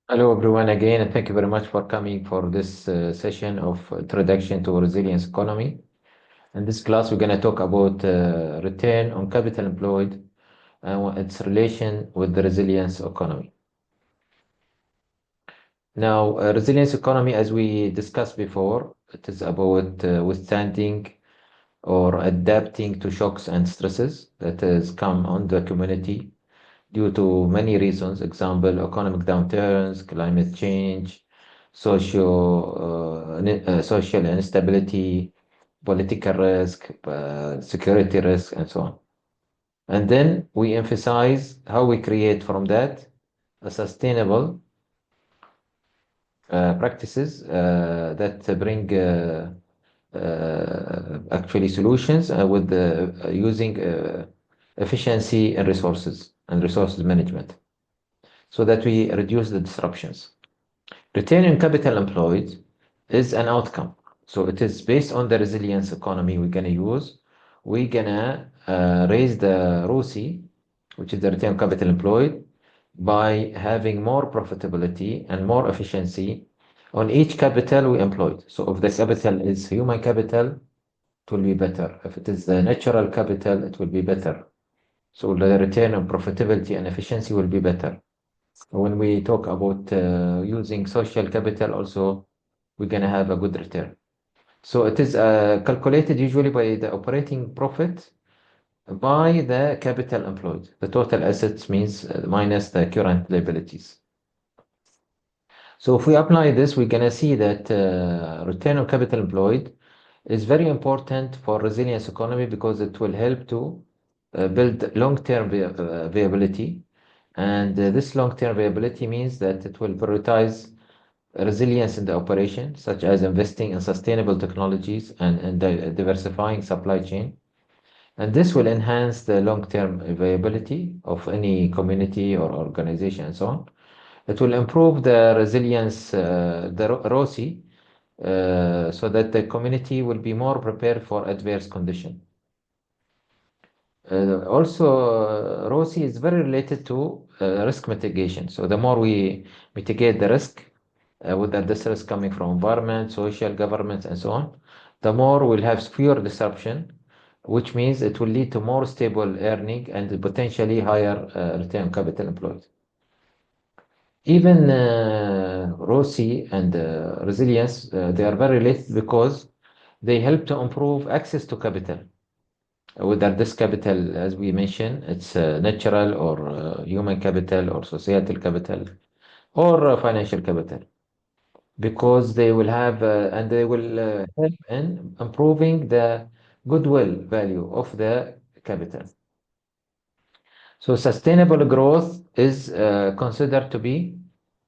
Hello everyone again, and thank you very much for coming for this session of Introduction to Resilience Economy. In this class, we're going to talk about return on capital employed and its relation with the resilience economy. Now, resilience economy, as we discussed before, it is about withstanding or adapting to shocks and stresses that has come on the community due to many reasons. Example, economic downturns, climate change, social instability, political risk, security risk, and so on. And then we emphasize how we create from that a sustainable practices that bring actually solutions with using efficiency and resources management, so that we reduce the disruptions. Return on capital employed is an outcome. So it is based on the resilience economy we're going to use. We're going to raise the ROCE, which is the return on capital employed, by having more profitability and more efficiency on each capital we employed. So if the capital is human capital, it will be better. If it is the natural capital, it will be better. So the return on profitability and efficiency will be better. When we talk about using social capital also, we're going to have a good return. So it is calculated usually by the operating profit by the capital employed. The total assets means minus the current liabilities. So if we apply this, we're going to see that return on capital employed is very important for resilience economy because it will help to build long-term viability. And this long-term viability means that it will prioritize resilience in the operation, such as investing in sustainable technologies and diversifying supply chain. And this will enhance the long-term viability of any community or organization and so on. It will improve the resilience, the ROCE, so that the community will be more prepared for adverse conditions. Also, ROCE is very related to risk mitigation. So the more we mitigate the risk, whether this risk coming from environment, social, governments, and so on, the more we'll have fewer disruption, which means it will lead to more stable earning and potentially higher return on capital employed. Even ROCE and resilience, they are very related because they help to improve access to capital. Whether this capital, as we mentioned, it's natural or human capital or societal capital or financial capital, because they will have and they will help in improving the goodwill value of the capital. So sustainable growth is considered to be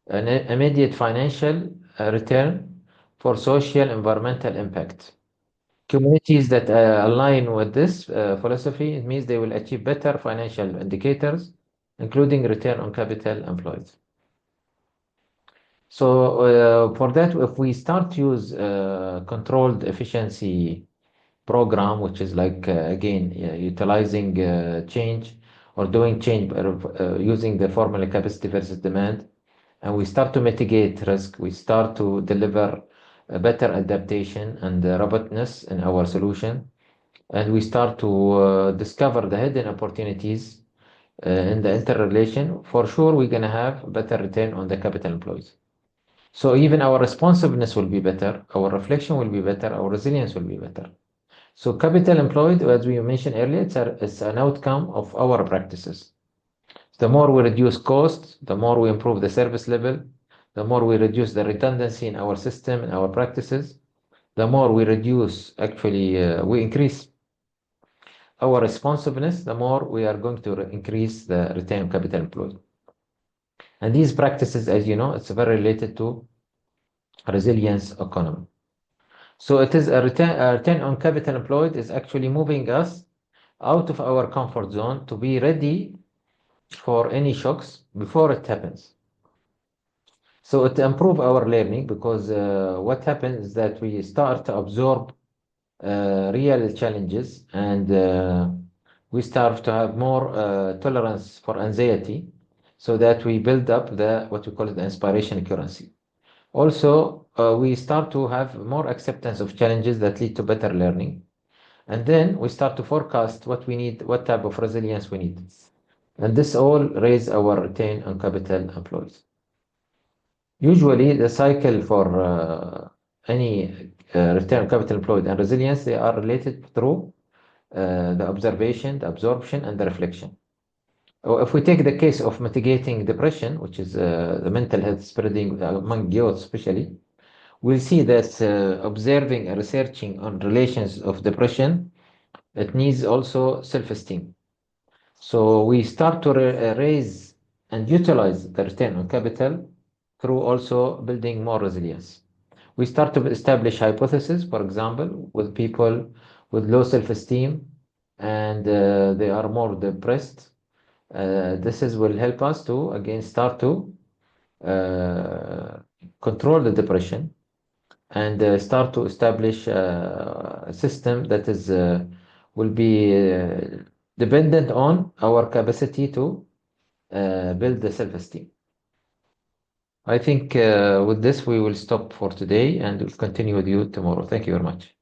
an immediate financial return for social environmental impact. Communities that align with this philosophy, it means they will achieve better financial indicators, including return on capital employed. So for that, if we start to use controlled efficiency program, which is like, again, utilizing change or doing change using the formula capacity versus demand, and we start to mitigate risk, we start to deliver a better adaptation and robustness in our solution, and we start to discover the hidden opportunities in the interrelation, for sure we're going to have better return on the capital employed. So even our responsiveness will be better, our reflection will be better, our resilience will be better. So capital employed, as we mentioned earlier, it's an outcome of our practices. The more we reduce costs, the more we improve the service level, the more we reduce the redundancy in our system and our practices, the more we reduce, actually, we increase our responsiveness, the more we are going to increase the return on capital employed. And these practices, as you know, it's very related to resilience economy. So it is a return on capital employed is actually moving us out of our comfort zone to be ready for any shocks before it happens. So it improve our learning, because what happens is that we start to absorb real challenges, and we start to have more tolerance for anxiety. so that we build up the what we call it the inspiration currency. Also, we start to have more acceptance of challenges that lead to better learning. And then we start to forecast what we need, what type of resilience we need. And this all raise our return on capital employed. Usually, the cycle for any return on capital employed and resilience, they are related through the observation, the absorption, and the reflection. If we take the case of mitigating depression, which is the mental health spreading among youth especially, we'll see that observing and researching on relations of depression, it needs also self-esteem. So we start to raise and utilize the return on capital through also building more resilience. We start to establish hypotheses, for example, with people with low self-esteem and they are more depressed. This is will help us to again start to uh, control the depression and start to establish a system that is will be dependent on our capacity to build the self-esteem. I think with this we will stop for today and we'll continue with you tomorrow. Thank you very much.